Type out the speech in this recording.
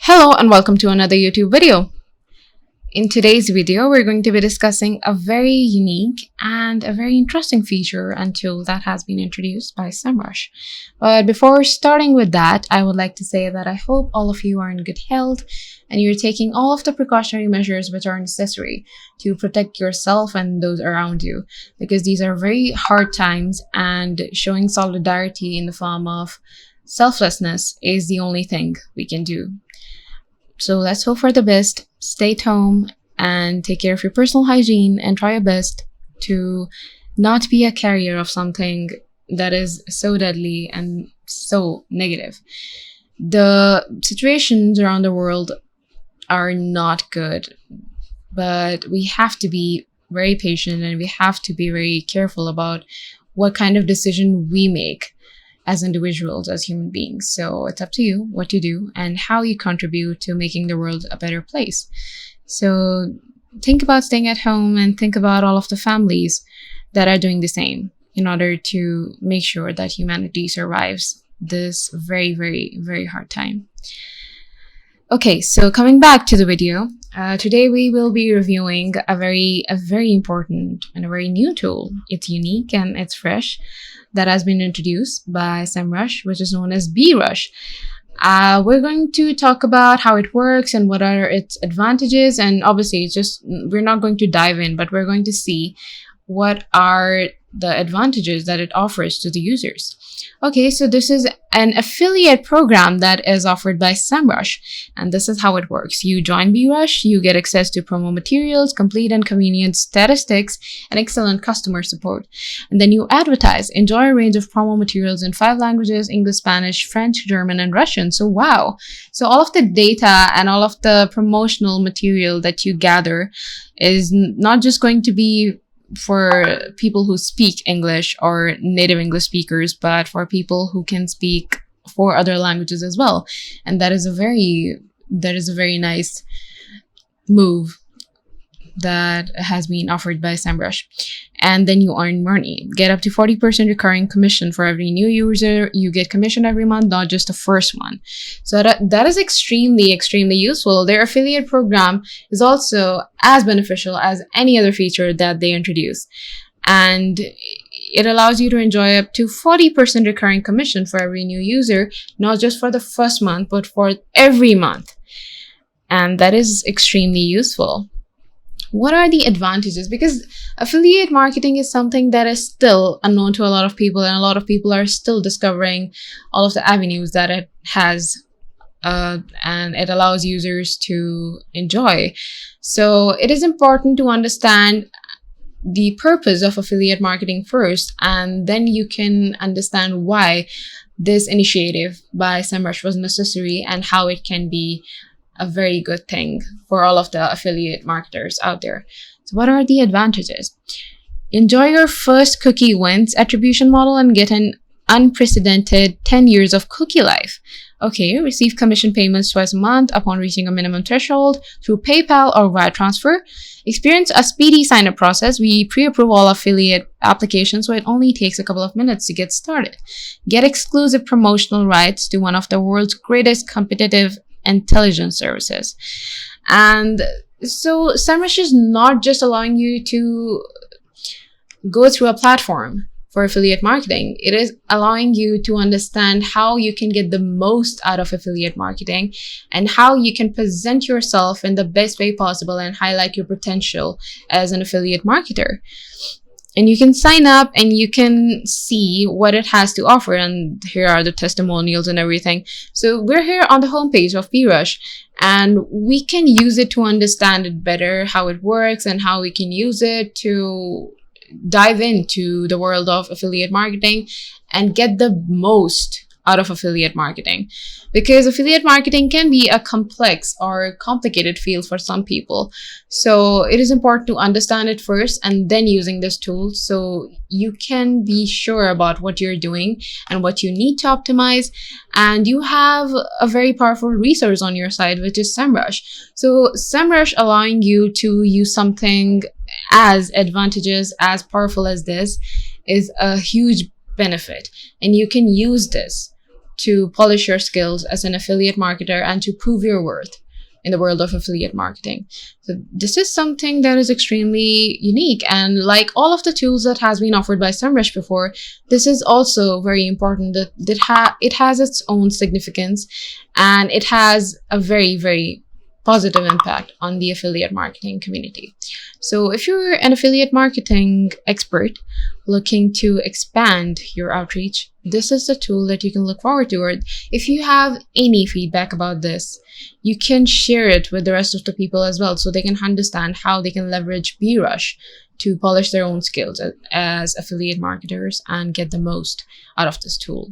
Hello and welcome to another YouTube video. In today's video, we're going to be discussing a very unique and a very interesting feature and tool that has been introduced by SEMrush. But before starting with that, I would like to say that I hope all of you are in good health and you're taking all of the precautionary measures which are necessary to protect yourself and those around you, because these are very hard times and showing solidarity in the form of selflessness is the only thing we can do. So let's hope for the best, stay at home and take care of your personal hygiene and try your best to not be a carrier of something that is so deadly and so negative. The situations around the world are not good, but we have to be very patient and we have to be very careful about what kind of decision we make as individuals, as human beings. So it's up to you what you do and how you contribute to making the world a better place. So think about staying at home and think about all of the families that are doing the same in order to make sure that humanity survives this very, very, very hard time. Okay, so coming back to the video, today we will be reviewing a very important and a very new tool. It's unique and it's fresh, that has been introduced by SEMrush, which is known as Berush. We're going to talk about how it works and what are its advantages, and obviously we're not going to dive in, but we're going to see what are the advantages that it offers to the users. Okay, so this is an affiliate program that is offered by SEMrush, and this is how it works. You join Berush, you get access to promo materials, complete and convenient statistics, and excellent customer support. And then you advertise. Enjoy a range of promo materials in 5 languages: English, Spanish, French, German, and Russian. So wow. So all of the data and all of the promotional material that you gather is not just going to be for people who speak English or native English speakers, but for people who can speak 4 other languages as well. And that is a very nice move that has been offered by SEMrush. And then you earn money. Get up to 40% recurring commission for every new user. You get commission every month, not just the first one. So that is extremely useful. Their affiliate program is also as beneficial as any other feature that they introduce. And it allows you to enjoy up to 40% recurring commission for every new user, not just for the first month, but for every month. And that is extremely useful. What are the advantages? Because affiliate marketing is something that is still unknown to a lot of people, and a lot of people are still discovering all of the avenues that it has, and it allows users to enjoy. So it is important to understand the purpose of affiliate marketing first, and then you can understand why this initiative by SEMrush was necessary and how it can be a very good thing for all of the affiliate marketers out there. So what are the advantages? Enjoy your first cookie wins attribution model and get an unprecedented 10 years of cookie life. Okay, receive commission payments twice a month upon reaching a minimum threshold through PayPal or wire transfer. Experience a speedy sign-up process. We pre-approve all affiliate applications, so it only takes a couple of minutes to get started. Get exclusive promotional rights to one of the world's greatest competitive intelligence services. And so SEMrush is not just allowing you to go through a platform for affiliate marketing. It is allowing you to understand how you can get the most out of affiliate marketing and how you can present yourself in the best way possible and highlight your potential as an affiliate marketer. And you can sign up and you can see what it has to offer. And here are the testimonials and everything. So we're here on the homepage of Berush, and we can use it to understand it better, how it works and how we can use it to dive into the world of affiliate marketing and get the most out of affiliate marketing. Because affiliate marketing can be a complex or complicated field for some people. So it is important to understand it first and then using this tool so you can be sure about what you're doing and what you need to optimize. And you have a very powerful resource on your side, which is SEMrush. So SEMrush allowing you to use something as advantageous, as powerful as this is a huge benefit. And you can use this to polish your skills as an affiliate marketer and to prove your worth in the world of affiliate marketing. So this is something that is extremely unique, and like all of the tools that has been offered by SEMrush before, this is also very important that it has its own significance, and it has a very, very positive impact on the affiliate marketing community. So if you're an affiliate marketing expert looking to expand your outreach, this is the tool that you can look forward to. Or if you have any feedback about this, you can share it with the rest of the people as well, so they can understand how they can leverage Berush to polish their own skills as affiliate marketers and get the most out of this tool.